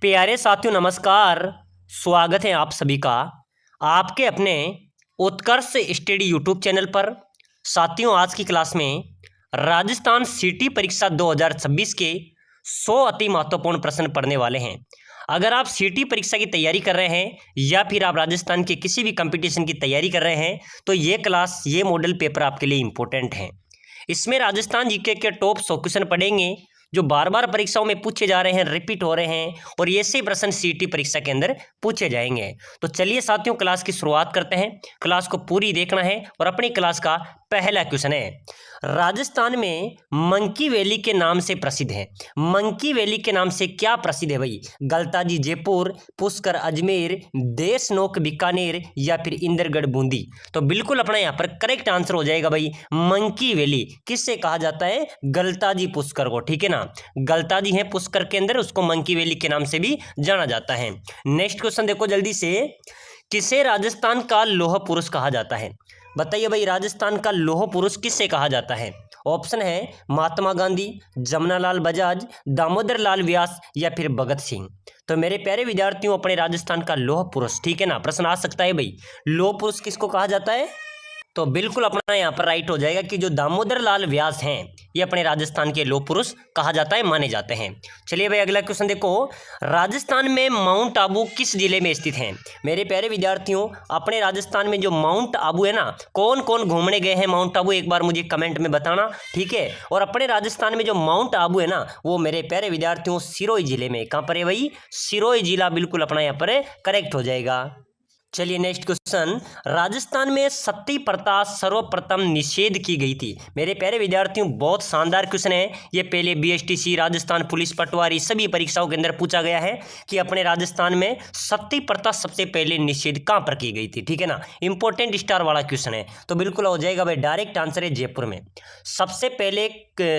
प्यारे साथियों नमस्कार। स्वागत है आप सभी का आपके अपने उत्कर्ष स्टडी यूट्यूब चैनल पर। साथियों आज की क्लास में राजस्थान सिटी परीक्षा 2026 के 100 अति महत्वपूर्ण प्रश्न पढ़ने वाले हैं। अगर आप सिटी परीक्षा की तैयारी कर रहे हैं या फिर आप राजस्थान के किसी भी कंपटीशन की तैयारी कर रहे हैं तो ये मॉडल पेपर आपके लिए इम्पोर्टेंट है। इसमें राजस्थान जीके के टॉप 100 क्वेश्चन पढ़ेंगे जो बार बार परीक्षाओं में पूछे जा रहे हैं, रिपीट हो रहे हैं और ये से प्रश्न सीटी परीक्षा के अंदर पूछे जाएंगे। तो चलिए साथियों क्लास की शुरुआत करते हैं। क्लास को पूरी देखना है और अपनी क्लास का पहला क्वेश्चन है, राजस्थान में मंकी वैली के नाम से प्रसिद्ध है। मंकी वैली के नाम से क्या प्रसिद्ध है भाई? गलताजी जयपुर, पुष्कर अजमेर, देशनोक बीकानेर या फिर इंद्रगढ़ बूंदी। तो बिल्कुल अपना यहाँ पर करेक्ट आंसर हो जाएगा भाई मंकी वैली। किससे कहा जाता है? गलताजी पुष्कर को, ठीक है ना। गलताजी है पुष्कर के अंदर, उसको मंकी वैली के नाम से भी जाना जाता है। नेक्स्ट क्वेश्चन देखो जल्दी से, किसे राजस्थान का लौह पुरुष कहा जाता है? बताइए भाई राजस्थान का लौह पुरुष किससे कहा जाता है? ऑप्शन है महात्मा गांधी, जमनालाल बजाज, दामोदर लाल व्यास या फिर भगत सिंह। तो मेरे प्यारे विद्यार्थियों अपने राजस्थान का लौह पुरुष, ठीक है ना, प्रश्न आ सकता है भाई लौह पुरुष किसको कहा जाता है? तो बिल्कुल अपना यहाँ पर राइट हो जाएगा कि जो दामोदर लाल व्यास हैं ये अपने राजस्थान के लौह पुरुष कहा जाता है, माने जाते हैं। चलिए भाई अगला क्वेश्चन देखो, राजस्थान में माउंट आबू किस जिले में स्थित है? मेरे प्यारे विद्यार्थियों अपने राजस्थान में जो माउंट आबू है ना, कौन कौन घूमने गए हैं माउंट आबू एक बार मुझे कमेंट में बताना, ठीक है। और अपने राजस्थान में जो माउंट आबू है ना वो मेरे प्यारे विद्यार्थियों सिरोही जिले में, कहाँ पर है भाई? सिरोही जिला बिल्कुल अपना यहाँ पर करेक्ट हो जाएगा। चलिए नेक्स्ट क्वेश्चन, राजस्थान में सती प्रथा सर्वप्रथम निषेध की गई थी। मेरे प्यारे विद्यार्थियों बहुत शानदार क्वेश्चन है ये, पहले बीएसटीसी, राजस्थान पुलिस पटवारी सभी परीक्षाओं के अंदर पूछा गया है कि अपने राजस्थान में सती प्रथा सबसे पहले निषेध कहां पर की गई थी, ठीक है ना। इंपॉर्टेंट स्टार वाला क्वेश्चन है तो बिल्कुल हो जाएगा भाई, डायरेक्ट आंसर है जयपुर में। सबसे पहले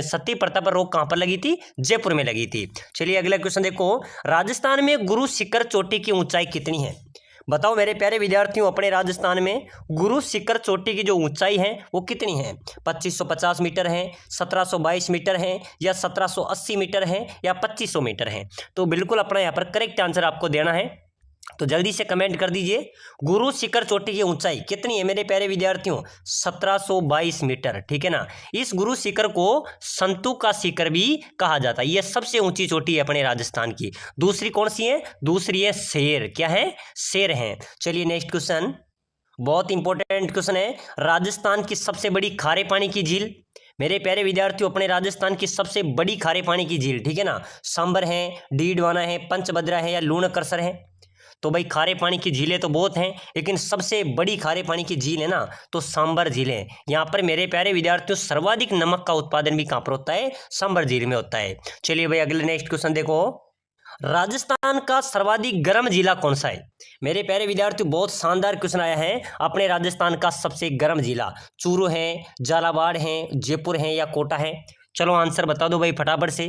सती प्रथा पर रोक कहां पर लगी थी? जयपुर में लगी थी। चलिए अगला क्वेश्चन देखो, राजस्थान में गुरु शिखर चोटी की ऊंचाई कितनी है? बताओ मेरे प्यारे विद्यार्थियों अपने राजस्थान में गुरु शिखर चोटी की जो ऊंचाई है वो कितनी है? 2550 मीटर है, 1722 मीटर है या 1780 मीटर है या 2500 मीटर है? तो बिल्कुल अपना यहाँ पर करेक्ट आंसर आपको देना है, तो जल्दी से कमेंट कर दीजिए गुरु शिखर चोटी की ऊंचाई कितनी है मेरे प्यारे विद्यार्थियों? 1722 मीटर, ठीक है ना। इस गुरु शिखर को संतू का शिखर भी कहा जाता है। यह सबसे ऊंची चोटी है अपने राजस्थान की। दूसरी कौन सी है? दूसरी है शेर। क्या है? शेर है। चलिए नेक्स्ट क्वेश्चन, बहुत इंपॉर्टेंट क्वेश्चन है, राजस्थान की सबसे बड़ी खारे पानी की झील। मेरे प्यारे विद्यार्थियों अपने राजस्थान की सबसे बड़ी खारे पानी की झील, ठीक है ना, सांबर है, डीडवाना है, पंचभद्रा है या लूणकरसर है? तो भाई खारे पानी की झीलें तो बहुत हैं लेकिन सबसे बड़ी खारे पानी की झील है ना तो सांबर झील है। यहाँ पर मेरे प्यारे विद्यार्थियों सर्वाधिक नमक का उत्पादन भी कहाँ पर होता है? सांबर झील में होता है। चलिए भाई अगले नेक्स्ट क्वेश्चन देखो, राजस्थान का सर्वाधिक गर्म जिला कौन सा है? मेरे प्यारे विद्यार्थियों बहुत शानदार क्वेश्चन आया है, अपने राजस्थान का सबसे गर्म जिला चूरू है, झालावाड़ है, जयपुर है या कोटा है? चलो आंसर बता दो भाई फटाफट से।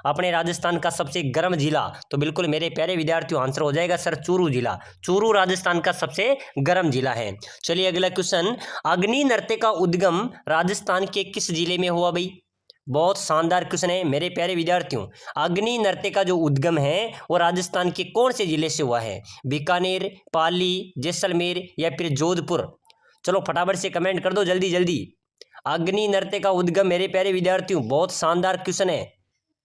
अपने राजस्थान का सबसे गर्म जिला, तो बिल्कुल मेरे प्यारे विद्यार्थियों आंसर हो जाएगा सर चूरू जिला। चूरू राजस्थान का सबसे गर्म जिला है। चलिए अगला क्वेश्चन, अग्नि नृत्य का उद्गम राजस्थान के किस जिले में हुआ भाई? बहुत शानदार क्वेश्चन है मेरे प्यारे विद्यार्थियों, अग्नि नृत्य का जो उद्गम है वो राजस्थान के कौन से जिले से हुआ है? बीकानेर, पाली, जैसलमेर या फिर जोधपुर? चलो फटाफट से कमेंट कर दो जल्दी जल्दी। अग्नि नृत्य का उद्गम मेरे प्यारे विद्यार्थियों बहुत शानदार क्वेश्चन है,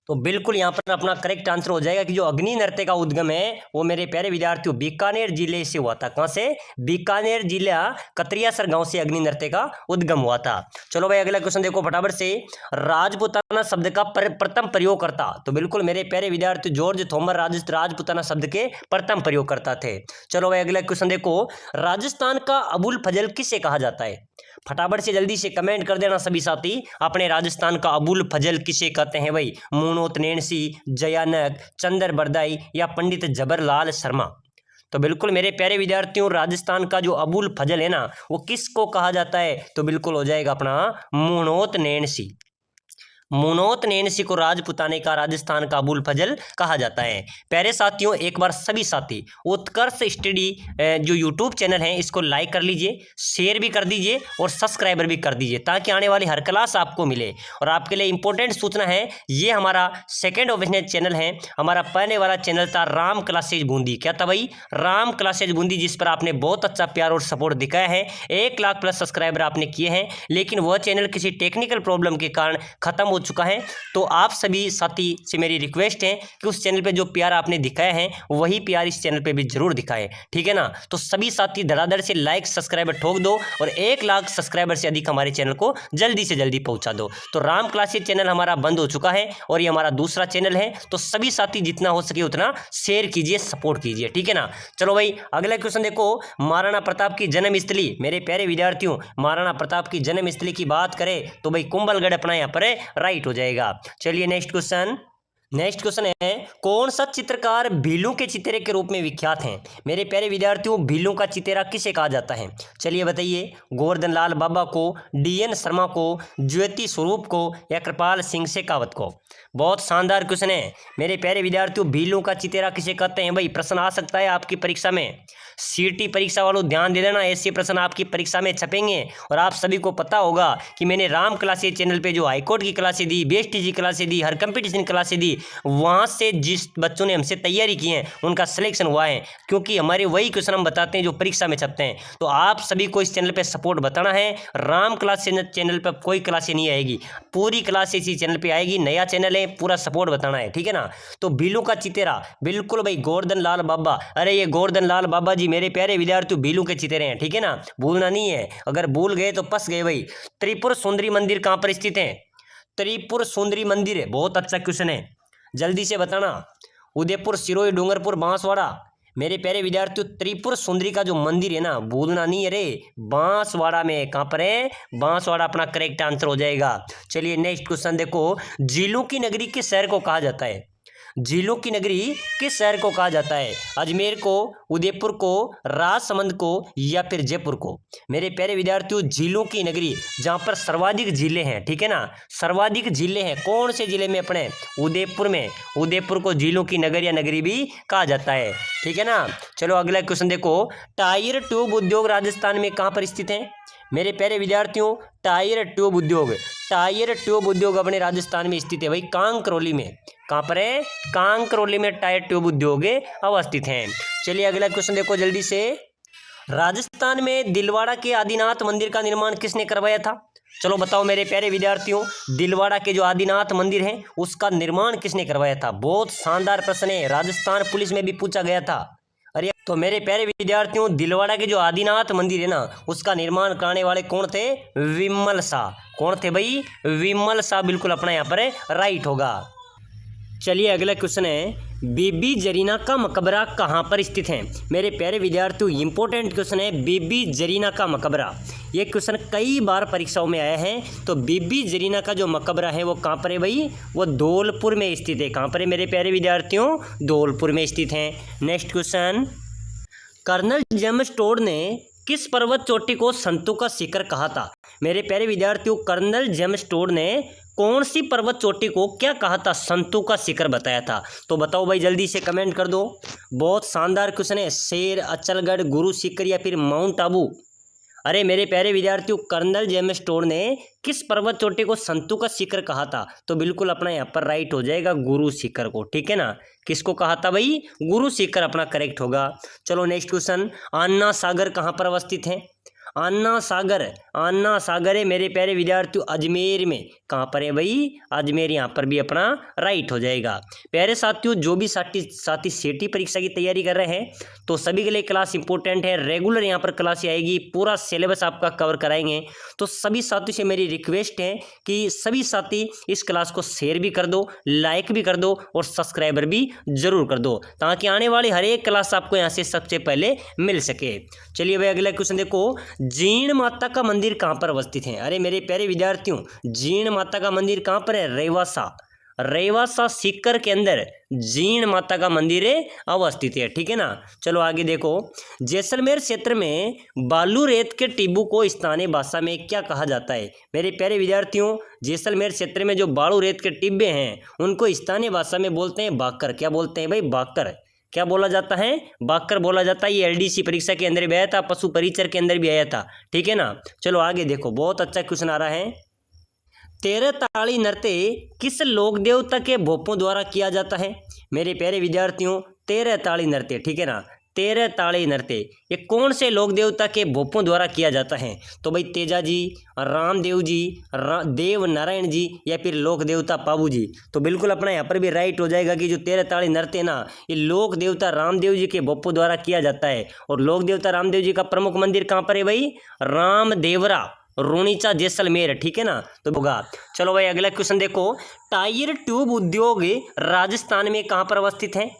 तो बिल्कुल यहाँ पर अपना करेक्ट आंसर हो जाएगा कि जो अग्नि नृत्य का उद्गम है वो मेरे प्यारे विद्यार्थियों बीकानेर जिले से हुआ था। कहाँ से? बीकानेर जिला कतरियासर गांव से अग्नि नृत्य का उद्गम हुआ था। चलो भाई अगला क्वेश्चन देखो फटाफट से, राजपूताना शब्द का प्रथम प्रयोगकर्ता, तो बिल्कुल मेरे प्यारे विद्यार्थी जॉर्ज थॉमर राजपूताना शब्द के प्रथम प्रयोगकर्ता थे। चलो भाई अगला क्वेश्चन देखो, राजस्थान का अबुल फजल किसे कहा जाता है? फटाफट से जल्दी से कमेंट कर देना सभी साथी, अपने राजस्थान का अबुल फजल किसे कहते हैं भाई? मुनोत नैणसी, जयानक, चंदर बरदाई या पंडित जबरलाल शर्मा? तो बिल्कुल मेरे प्यारे विद्यार्थियों राजस्थान का जो अबुल फजल है ना वो किसको कहा जाता है? तो बिल्कुल हो जाएगा अपना मुनोत नैणसी। मुनोत नैनसी को राजपुताने का राजस्थान का अबुल फजल कहा जाता है। प्यारे साथियों, एक बार सभी साथी उत्कर्ष स्टडी जो यूट्यूब चैनल है इसको लाइक कर लीजिए, शेयर भी कर दीजिए और सब्सक्राइबर भी कर दीजिए ताकि आने वाली हर क्लास आपको मिले। और आपके लिए इंपॉर्टेंट सूचना है, ये हमारा सेकेंड ऑफिशियल चैनल है। हमारा पहले वाला चैनल था राम क्लासेज बूंदी। क्या था भाई? राम क्लासेज बूंदी, जिस पर आपने बहुत अच्छा प्यार और सपोर्ट दिखाया है। 1 लाख प्लस सब्सक्राइबर आपने किए हैं, लेकिन वह चैनल किसी टेक्निकल प्रॉब्लम के कारण खत्म हो चुका है। तो आप सभी साथी से मेरी रिक्वेस्ट है कि उस चैनल पे जो प्यार आपने दिखाया है वही प्यार इस चैनल पे भी जरूर दिखाएं, ठीक है ना। तो सभी साथी धड़ाधड़ से लाइक सब्सक्राइबर ठोक दो और 1 लाख सब्सक्राइबर से अधिक हमारे चैनल को जल्दी से जल्दी पहुंचा दो। तो राम क्लासेज चैनल हमारा बंद हो चुका है और ये हमारा दूसरा चैनल है। तो सभी साथी जितना हो सके उतना शेयर कीजिए, सपोर्ट कीजिए, ठीक है ना। चलो भाई अगला क्वेश्चन देखो, महाराणा प्रताप की जन्मस्थली। मेरे प्यारे विद्यार्थियों, महाराणा प्रताप की जन्मस्थली की बात करें तो भाई कुंभलगढ़ अपना यहाँ पर राइट हो जाएगा। चलिए नेक्स्ट क्वेश्चन है, कौन सा चित्रकार भीलू के चितेरे के रूप में विख्यात हैं? मेरे प्यारे विद्यार्थियों, भीलू का चितेरा किसे कहा जाता है? चलिए बताइए। गोवर्धन लाल बाबा को, DN शर्मा को, ज्योति स्वरूप को या कृपाल सिंह शेखावत को? बहुत शानदार क्वेश्चन है मेरे प्यारे विद्यार्थियों। भीलू का चितेरा किसे कहते हैं? भाई प्रश्न आ सकता है आपकी परीक्षा में। CT परीक्षा वालों ध्यान दे देना, ऐसे प्रश्न आपकी परीक्षा में छपेंगे। और आप सभी को पता होगा कि मैंने राम क्लासेज चैनल पे जो हाईकोर्ट की क्लासें दी, BSTG क्लासें दी, हर कंपटीशन क्लासें दी, वहाँ से जिस बच्चों ने हमसे तैयारी की है उनका सिलेक्शन हुआ है, क्योंकि हमारे वही क्वेश्चन हम बताते हैं जो परीक्षा में छपते हैं। तो आप सभी को इस चैनल पर सपोर्ट बताना है। राम क्लासेज चैनल पर कोई क्लासें नहीं आएगी, पूरी क्लास इसी चैनल पर आएगी। नया चैनल है, पूरा सपोर्ट बताना है, ठीक है ना। तो भीलू का चितेरा बिल्कुल भाई गोवर्धन लाल बाबा। अरे ये गोवर्धन लाल बाबा जी मेरे प्यारे विद्यार्थियों भीलू के चितेरे हैं, ठीक है ना, भूलना नहीं है। अगर भूल गए तो फंस गए भाई। त्रिपुर सुंदरी मंदिर कहाँ पर स्थित है? त्रिपुर सुंदरी मंदिर है, बहुत अच्छा क्वेश्चन है, जल्दी से बताना। उदयपुर, सिरोही, डूंगरपुर, बांसवाड़ा। मेरे प्यारे विद्यार्थियों त्रिपुर सुंदरी का जो मंदिर है ना, भूलना नहीं है रे, बांसवाड़ा में। कहाँ पर है? बांसवाड़ा अपना करेक्ट आंसर हो जाएगा। चलिए नेक्स्ट क्वेश्चन देखो, झीलों की नगरी किस शहर को कहा जाता है? झीलों की नगरी किस शहर को कहा जाता है? अजमेर को, उदयपुर को, राजसमंद को या फिर जयपुर को? मेरे प्यारे विद्यार्थियों झीलों की नगरी जहाँ पर सर्वाधिक झीलें हैं, ठीक है ना, सर्वाधिक झीलें हैं, कौन से जिले में? अपने उदयपुर में। उदयपुर को झीलों की नगर या नगरी भी कहा जाता है, ठीक है ना। चलो अगला क्वेश्चन देखो, टायर ट्यूब उद्योग राजस्थान में कहाँ पर स्थित है? मेरे प्यारे विद्यार्थियों टायर ट्यूब उद्योग अपने राजस्थान में स्थित है भाई, कांकरोली में। कहाँ पर है? कांकरोली में टायर ट्यूब उद्योग अवस्थित हैं। चलिए अगला क्वेश्चन देखो जल्दी से, राजस्थान में दिलवाड़ा के आदिनाथ मंदिर का निर्माण किसने करवाया था? चलो बताओ मेरे प्यारे विद्यार्थियों, दिलवाड़ा के जो आदिनाथ मंदिर है उसका निर्माण किसने करवाया था? बहुत शानदार प्रश्न है, राजस्थान पुलिस में भी पूछा गया था। अरे तो मेरे प्यारे विद्यार्थियों दिलवाड़ा के जो आदिनाथ मंदिर है ना उसका निर्माण करने वाले कौन थे? विमल शाह। कौन थे भाई? विमल शाह, बिल्कुल अपना यहाँ पर राइट होगा। चलिए अगला क्वेश्चन है, बीबी जरीना का मकबरा कहाँ पर स्थित है? मेरे प्यारे विद्यार्थियों इंपॉर्टेंट क्वेश्चन है, बीबी जरीना का मकबरा। ये क्वेश्चन कई बार परीक्षाओं में आया है। तो बीबी जरीना का जो मकबरा है वो कहाँ पर है भाई? वो धौलपुर में स्थित है। कहाँ पर है मेरे प्यारे विद्यार्थियों? धौलपुर में स्थित है। Next question, colonel James Tod ने किस पर्वत चोटी को संतों का शिखर कहा था? मेरे प्यारे विद्यार्थियों कर्नल जेम्स टोड ने कौन सी पर्वत चोटी को क्या कहा था? संतों का शिखर बताया था। तो बताओ भाई जल्दी से कमेंट कर दो। बहुत शानदार क्वेश्चन है, शेर, अचलगढ़, गुरु शिखर या फिर माउंट आबू? अरे मेरे प्यारे विद्यार्थियों कर्नल जेम्स टोड ने किस पर्वत चोटी को संतों का शिखर कहा था? तो बिल्कुल अपना यहाँ पर राइट हो जाएगा गुरु शिखर को, ठीक है ना। किसको कहा था भाई? गुरु शिखर अपना करेक्ट होगा। चलो नेक्स्ट क्वेश्चन, अन्ना सागर कहाँ पर अवस्थित है? अन्ना सागर है मेरे प्यारे विद्यार्थियों अजमेर में। कहाँ पर है भाई? अजमेर, यहाँ पर भी अपना राइट हो जाएगा। प्यारे साथियों जो भी साथी सीटी परीक्षा की तैयारी कर रहे हैं तो सभी के लिए क्लास इंपॉर्टेंट है, रेगुलर यहाँ पर क्लास आएगी, पूरा सिलेबस आपका कवर कराएंगे। तो सभी साथियों से मेरी रिक्वेस्ट है कि सभी साथी इस क्लास को शेयर भी कर दो, लाइक भी कर दो और सब्सक्राइबर भी जरूर कर दो ताकि आने वाली हर एक क्लास आपको यहाँ से सबसे पहले मिल सके। चलिए भाई अगला क्वेश्चन देखो, जीण माता का मंदिर कहाँ पर अवस्थित है? अरे मेरे प्यारे विद्यार्थियों जीण माता का मंदिर कहाँ पर है? रेवासा। रेवासा सीकर के अंदर जीण माता का मंदिर अवस्थित है। ठीक है ना। चलो आगे देखो, जैसलमेर क्षेत्र में बालू रेत के टिब्बू को स्थानीय भाषा में क्या कहा जाता है? मेरे प्यारे विद्यार्थियों, जैसलमेर क्षेत्र में जो बालू रेत के टिब्बे हैं उनको स्थानीय भाषा में बोलते हैं बाकर। क्या बोलते हैं भाई? बाकर। क्या बोला जाता है? बाकर बोला जाता है। ये एलडीसी परीक्षा के अंदर भी आया था, पशु परिचर के अंदर भी आया था। ठीक है ना। चलो आगे देखो, बहुत अच्छा क्वेश्चन आ रहा है। 13 ताड़ी नृत्य किस लोक देवता के भोपों द्वारा किया जाता है? मेरे प्यारे विद्यार्थियों, 13 ताड़ी नृत्य, ठीक है ना, 13 ताड़ी नृत्य ये कौन से लोक देवता के भोपों द्वारा किया जाता है? तो भाई तेजा जी, रामदेव जी, देव नारायण जी या फिर लोक देवता पाबू जी। तो बिल्कुल अपना यहाँ पर भी राइट हो जाएगा कि जो 13 ताड़ी नृत्य ना ये लोक देवता रामदेव जी के भोपों द्वारा किया जाता है। और लोक देवता रामदेव जी का प्रमुख मंदिर कहाँ पर है भाई? रामदेवरा, रूणीचा, जैसलमेर। ठीक है ना। तो होगा। चलो भाई अगला क्वेश्चन देखो, टायर ट्यूब उद्योग राजस्थान में कहाँ पर अवस्थित है?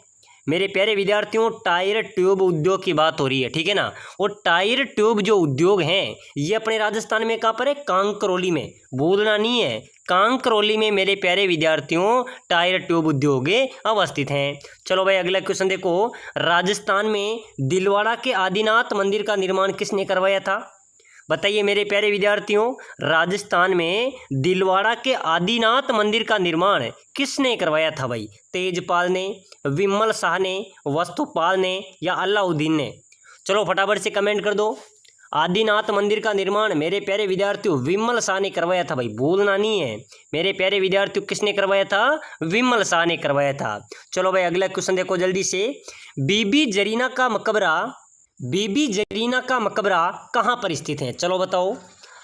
मेरे प्यारे विद्यार्थियों, टायर ट्यूब उद्योग की बात हो रही है। ठीक है ना। और टायर ट्यूब जो उद्योग हैं ये अपने राजस्थान में कहाँ पर है? कांकरौली में। भूलना नहीं है, कांकरौली में मेरे प्यारे विद्यार्थियों टायर ट्यूब उद्योग अवस्थित हैं। चलो भाई अगला क्वेश्चन देखो, राजस्थान में दिलवाड़ा के आदिनाथ मंदिर का निर्माण किसने करवाया था? बताइए मेरे प्यारे विद्यार्थियों, राजस्थान में दिलवाड़ा के आदिनाथ मंदिर का निर्माण किसने करवाया था भाई? तेजपाल ने, विमल शाह ने, वस्तुपाल ने या अलाउद्दीन ने? चलो फटाफट से कमेंट कर दो। आदिनाथ मंदिर का निर्माण मेरे प्यारे विद्यार्थियों विमल शाह ने करवाया था भाई, भूलना नहीं है। मेरे प्यारे विद्यार्थियों किसने करवाया था? विमल शाह ने करवाया था। चलो भाई अगला क्वेश्चन देखो जल्दी से, बीबी जरीना का मकबरा कहाँ पर स्थित है? चलो बताओ,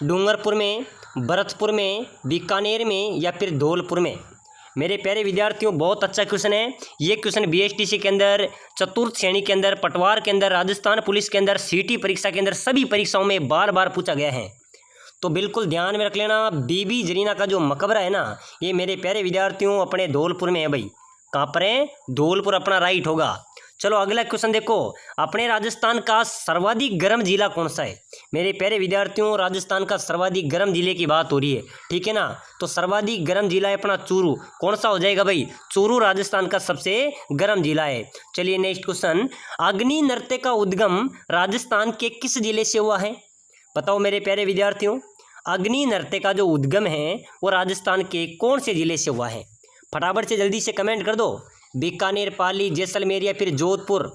डूंगरपुर में, भरतपुर में, बीकानेर में या फिर धौलपुर में? मेरे प्यारे विद्यार्थियों बहुत अच्छा क्वेश्चन है ये। क्वेश्चन बीएसटीसी के अंदर, चतुर्थ श्रेणी के अंदर, पटवार के अंदर, राजस्थान पुलिस के अंदर, सीटी परीक्षा के अंदर, सभी परीक्षाओं में बार बार पूछा गया है। तो बिल्कुल ध्यान में रख लेना, बीबी जरीना का जो मकबरा है ना ये मेरे प्यारे विद्यार्थियों अपने धौलपुर में है भाई। कहाँ पर है? धौलपुर अपना राइट होगा। चलो अगला क्वेश्चन देखो, अपने राजस्थान का सर्वाधिक गर्म जिला कौन सा है? मेरे प्यारे विद्यार्थियों राजस्थान का सर्वाधिक गर्म जिले की बात हो रही है। ठीक है ना। तो सर्वाधिक गर्म जिला है अपना चूरू। कौन सा हो जाएगा भाई? चूरू राजस्थान का सबसे गर्म जिला है। चलिए नेक्स्ट क्वेश्चन, अग्नि नृत्य का उद्गम राजस्थान के किस जिले से हुआ है? बताओ मेरे प्यारे विद्यार्थियों, अग्नि नृत्य का जो उद्गम है वो राजस्थान के कौन से जिले से हुआ है? फटाफट से जल्दी से कमेंट कर दो। बीकानेर, पाली, जैसलमेर या फिर जोधपुर?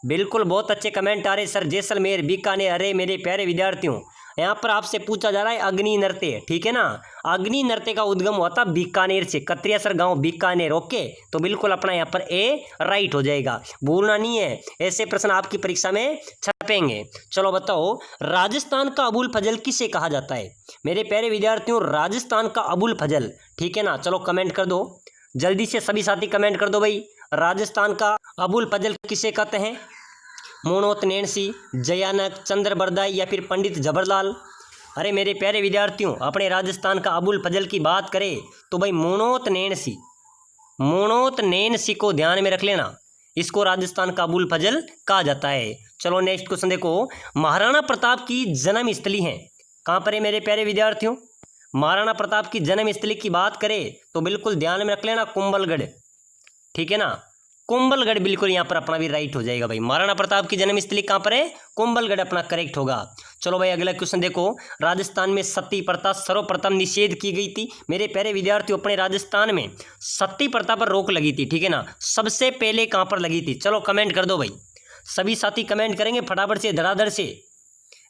बिल्कुल बहुत अच्छे कमेंट आ रहे सर, जैसलमेर, बीकानेर। अरे मेरे प्यारे विद्यार्थियों यहाँ पर आपसे पूछा जा रहा है अग्नि नृत्य। ठीक है ना। अग्नि नृत्य का उद्गम हुआ था बीकानेर से, कत्रियासर गांव, बीकानेर। ओके, तो बिल्कुल अपना यहाँ पर ए राइट हो जाएगा, भूलना नहीं है। ऐसे प्रश्न आपकी परीक्षा में छपेंगे। चलो बताओ, राजस्थान का अबुल फजल किसे कहा जाता है? मेरे प्यारे विद्यार्थियों राजस्थान का अबुल फजल, ठीक है ना। चलो कमेंट कर दो जल्दी से, सभी साथी कमेंट कर दो भाई। राजस्थान का अबुल फजल किसे कहते हैं? मोनोत नैणसी, जयानक, चंद्र बरदाई या फिर पंडित जबरलाल? अरे मेरे प्यारे विद्यार्थियों अपने राजस्थान का अबुल फजल की बात करें तो भाई मोनोत नैणसी को ध्यान में रख लेना, इसको राजस्थान का अबुल फजल कहा जाता है। चलो नेक्स्ट क्वेश्चन देखो, महाराणा प्रताप की जन्म स्थली है कहाँ पर है मेरे प्यारे विद्यार्थियों? महाराणा प्रताप की जन्म स्थली की बात करें तो बिल्कुल ध्यान में रख लेना कुंभलगढ़। ठीक है ना, कुंभलगढ़ बिल्कुल यहाँ पर अपना भी राइट हो जाएगा भाई। महाराणा प्रताप की जन्म स्थली कहाँ पर है? कुंभलगढ़ अपना करेक्ट होगा। चलो भाई अगला क्वेश्चन देखो, राजस्थान में सती प्रथा सर्वप्रथम निषेध की गई थी। मेरे प्यारे विद्यार्थियों अपने राजस्थान में सती प्रथा पर रोक लगी थी। ठीक है ना, सबसे पहले कहाँ पर लगी थी? चलो कमेंट कर दो भाई, सभी साथी कमेंट करेंगे फटाफट से, धड़ाधड़ से।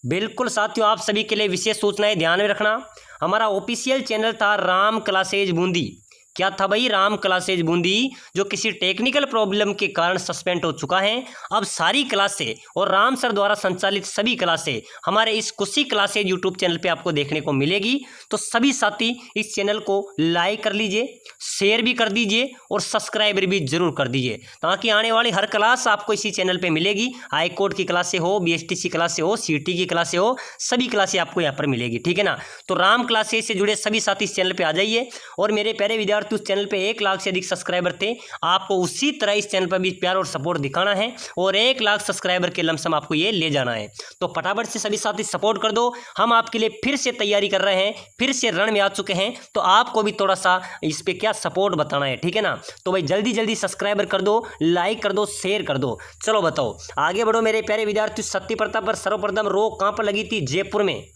बिल्कुल साथियों आप सभी के लिए विशेष सूचनाएं ध्यान में रखना, हमारा ऑफिशियल चैनल था राम क्लासेज बूंदी। क्या था भाई? राम क्लासेज बूंदी, जो किसी टेक्निकल प्रॉब्लम के कारण सस्पेंड हो चुका है। अब सारी क्लासें और राम सर द्वारा संचालित सभी क्लासें हमारे इस खुशी क्लासेज यूट्यूब चैनल पे आपको देखने को मिलेगी। तो सभी साथी इस चैनल को लाइक कर लीजिए, शेयर भी कर दीजिए और सब्सक्राइबर भी जरूर कर दीजिए, ताकि आने वाली हर क्लास आपको इसी चैनल पर मिलेगी। हाई कोर्ट की क्लासें हो, BSTC क्लासें हो, CT की क्लासें हो, सभी क्लासें आपको यहाँ पर मिलेगी। ठीक है ना, तो राम क्लासेज से जुड़े सभी साथी इस चैनल पर आ जाइए। और मेरे प्यारे विद्यार्थी विद्यार्थी उस चैनल पे 1 लाख से अधिक सब्सक्राइबर थे, आपको उसी तरह इस चैनल पर भी प्यार और सपोर्ट दिखाना है और 1 लाख सब्सक्राइबर के लमसम आपको ये ले जाना है। तो फटाफट से सभी साथी सपोर्ट कर दो। हम आपके लिए फिर से तैयारी कर रहे हैं, फिर से रण में आ चुके हैं, तो आपको भी थोड़ा सा इस पर क्या सपोर्ट बताना है, ठीक है ना। तो भाई जल्दी जल्दी सब्सक्राइबर कर दो, लाइक कर दो, शेयर कर दो। चलो बताओ आगे बढ़ो मेरे प्यारे विद्यार्थी। सती प्रथा पर सर्वप्रथम रोक कहाँ पर लगी थी? जयपुर में।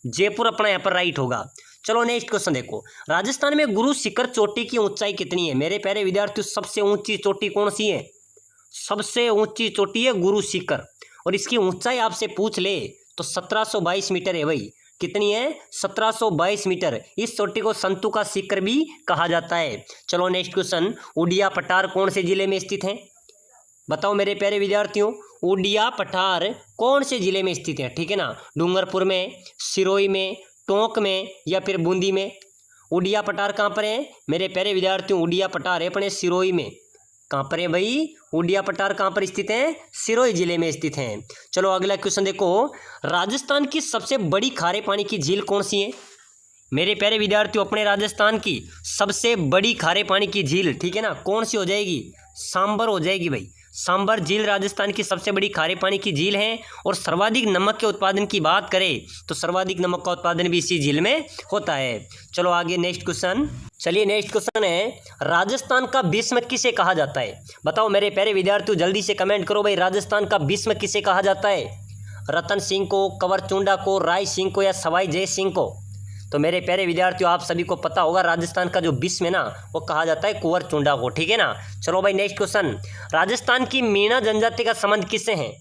जयपुर अपना यहाँ पर राइट होगा। चलो नेक्स्ट क्वेश्चन देखो, राजस्थान में गुरु शिखर चोटी की ऊंचाई कितनी है? मेरे प्यारे विद्यार्थियों सबसे ऊंची चोटी कौन सी है? सबसे ऊंची चोटी है गुरु शिखर, और इसकी ऊंचाई आपसे पूछ ले तो 1722 मीटर है भाई। कितनी है? 1722 मीटर। इस चोटी को संतू का शिखर भी कहा जाता है। चलो नेक्स्ट क्वेश्चन, उड़िया पठार कौन से जिले में स्थित है? बताओ मेरे प्यारे विद्यार्थियों, उड़िया पठार कौन से जिले में स्थित है? ठीक है ना, डूंगरपुर में, सिरोही में, टोंक में या फिर बूंदी में? उड़िया पठार कहाँ पर है मेरे प्यारे विद्यार्थियों? उड़िया पठार है अपने सिरोही में। कहाँ पर है भाई? उड़िया पठार कहाँ पर स्थित है? सिरोही जिले में स्थित है। चलो अगला क्वेश्चन देखो, राजस्थान की सबसे बड़ी खारे पानी की झील कौन सी है? मेरे प्यारे विद्यार्थियों अपने राजस्थान की सबसे बड़ी खारे पानी की झील, ठीक है ना, कौन सी हो जाएगी? सांबर हो जाएगी भाई। सांबर झील राजस्थान की सबसे बड़ी खारे पानी की झील है। और सर्वाधिक नमक के उत्पादन की बात करें तो सर्वाधिक नमक का उत्पादन भी इसी झील में होता है। चलो आगे नेक्स्ट क्वेश्चन। चलिए नेक्स्ट क्वेश्चन है, राजस्थान का भीष्म किसे कहा जाता है? बताओ मेरे प्यारे विद्यार्थियों जल्दी से कमेंट करो भाई, राजस्थान का भीष्म किसे कहा जाता है? रतन सिंह को, कंवर चुंडा को, राय सिंह को या सवाई जय सिंह को? तो मेरे प्यारे विद्यार्थियों आप सभी को पता होगा राजस्थान का जो भीष्म है ना वो कहा जाता है कुंवर चुंडा को, ठीक है ना। चलो भाई नेक्स्ट क्वेश्चन, राजस्थान की मीणा जनजाति का संबंध किससे है?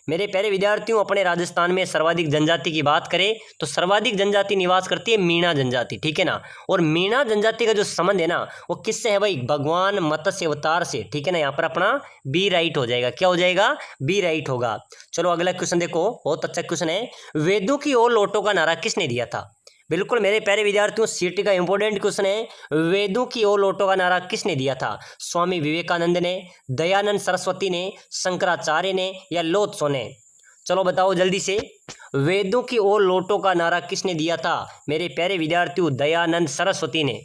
मेरे प्यारे विद्यार्थियों अपने राजस्थान में सर्वाधिक जनजाति की बात करें तो सर्वाधिक जनजाति निवास करती है मीणा जनजाति, ठीक है ना। और मीणा जनजाति का जो संबंध है ना वो किससे है भाई? भगवान मत्स्य अवतार से, ठीक है ना। यहाँ पर अपना बी राइट हो जाएगा। क्या हो जाएगा? बी राइट होगा। चलो अगला क्वेश्चन देखो, बहुत अच्छा क्वेश्चन है, वेदों की ओर लौटो का नारा किसने दिया था? बिल्कुल मेरे प्यारे विद्यार्थियों सीटी का इंपॉर्टेंट क्वेश्चन है, वेदों की ओर लौटो का नारा किसने दिया था? स्वामी विवेकानंद ने, दयानंद सरस्वती ने, शंकराचार्य ने या लोत्सो ने? चलो बताओ जल्दी से, वेदों की ओर लौटो का नारा किसने दिया था? मेरे प्यारे विद्यार्थियों दयानंद सरस्वती ने।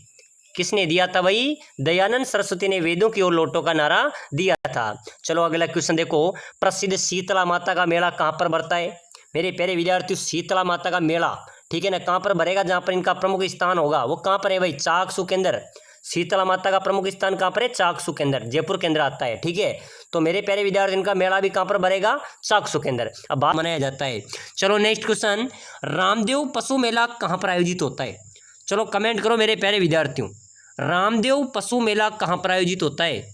किसने दिया था भाई? दयानंद सरस्वती ने वेदों की ओर लौटो का नारा दिया था। चलो अगला क्वेश्चन देखो, प्रसिद्ध शीतला माता का मेला कहाँ पर बढ़ता है? मेरे प्यारे विद्यार्थियों शीतला माता का मेला, ठीक है ना, कहाँ पर भरेगा? जहाँ पर इनका प्रमुख स्थान होगा वो कहाँ पर है भाई? चाकसू के अंदर। शीतला माता का प्रमुख स्थान कहाँ पर है? चाकसू के अंदर, जयपुर के अंदर आता है, ठीक है। तो मेरे प्यारे विद्यार्थी इनका मेला भी कहाँ पर भरेगा? चाकसू के अंदर। अब बात मनाया जाता है। चलो नेक्स्ट क्वेश्चन, रामदेव पशु मेला कहाँ पर आयोजित होता है? चलो कमेंट करो मेरे प्यारे विद्यार्थियों, रामदेव पशु मेला कहाँ पर आयोजित होता है?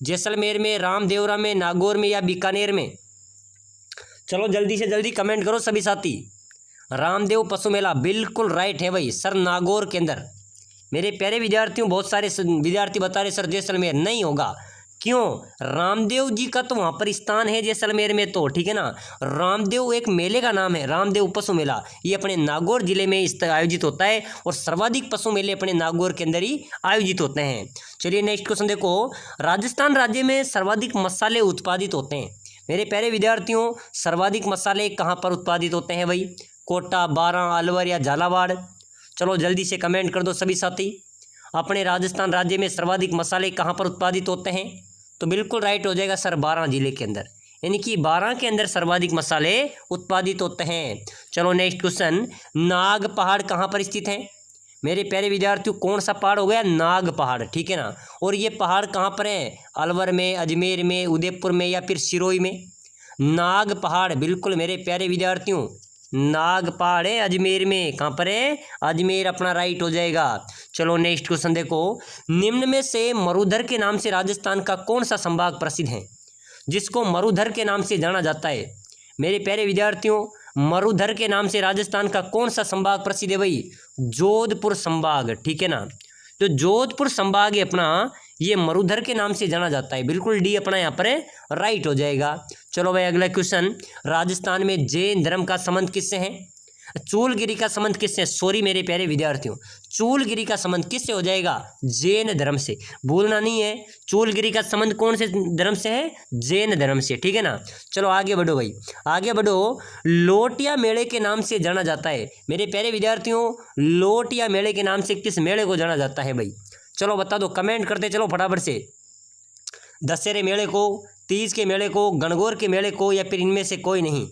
जैसलमेर में, रामदेवरा में, नागौर में या बीकानेर में? चलो जल्दी से जल्दी कमेंट करो सभी साथी। रामदेव पशु मेला बिल्कुल राइट है भाई सर, नागौर के अंदर। मेरे प्यारे विद्यार्थियों बहुत सारे विद्यार्थी बता रहे सर जैसलमेर नहीं होगा, क्यों? रामदेव जी का तो वहाँ पर स्थान है जैसलमेर में, तो ठीक है ना। रामदेव एक मेले का नाम है, रामदेव पशु मेला, ये अपने नागौर जिले में आयोजित होता है और सर्वाधिक पशु मेले अपने नागौर के अंदर ही आयोजित होते हैं। चलिए नेक्स्ट क्वेश्चन देखो, राजस्थान राज्य में सर्वाधिक मसाले उत्पादित होते हैं। मेरे प्यारे विद्यार्थियों सर्वाधिक मसाले कहाँ पर उत्पादित होते हैं भाई? कोटा, बारां, अलवर या झालावाड़? चलो जल्दी से कमेंट कर दो सभी साथी, अपने राजस्थान राज्य में सर्वाधिक मसाले कहाँ पर उत्पादित होते हैं? तो बिल्कुल राइट हो जाएगा सर, बारां जिले के अंदर, यानी कि बारां के अंदर सर्वाधिक मसाले उत्पादित होते हैं। चलो नेक्स्ट क्वेश्चन, नाग पहाड़ कहाँ पर स्थित है? मेरे प्यारे विद्यार्थियों कौन सा पहाड़ हो गया? नाग पहाड़, ठीक है ना। और ये पहाड़ कहाँ पर है? अलवर में, अजमेर में, उदयपुर में या फिर सिरोही में? नाग पहाड़ बिल्कुल मेरे प्यारे विद्यार्थियों नाग पहाड़ है अजमेर में। कहाँ पर है? अजमेर अपना राइट हो जाएगा। चलो नेक्स्ट क्वेश्चन देखो, निम्न में से मरुधर के नाम से राजस्थान का कौन सा संभाग प्रसिद्ध है, जिसको मरुधर के नाम से जाना जाता है? मेरे प्यारे विद्यार्थियों मरुधर के नाम से राजस्थान का कौन सा संभाग प्रसिद्ध है भाई? जोधपुर संभाग, ठीक है ना। तो जोधपुर संभाग है अपना, ये मरुधर के नाम से जाना जाता है। बिल्कुल डी अपना यहाँ पर राइट हो जाएगा। चलो भाई अगला क्वेश्चन, राजस्थान में जैन धर्म का संबंध किससे है? चूलगिरी का संबंध किससे? सॉरी मेरे प्यारे विद्यार्थियों, चूलगिरी का संबंध किससे हो जाएगा? जैन धर्म से, भूलना नहीं है। चूलगिरी का संबंध कौन से धर्म से है? जैन धर्म से, ठीक है ना। चलो आगे बढ़ो भाई, आगे बढ़ो। लोटिया मेले के नाम से जाना जाता है। मेरे प्यारे विद्यार्थियों लोटिया मेले के नाम से किस मेले को जाना जाता है भाई? चलो बता दो, कमेंट करते चलो फटाफट से। दशहरे मेले को, तीज के मेले को, गणगौर के मेले को, या फिर इनमें से कोई नहीं।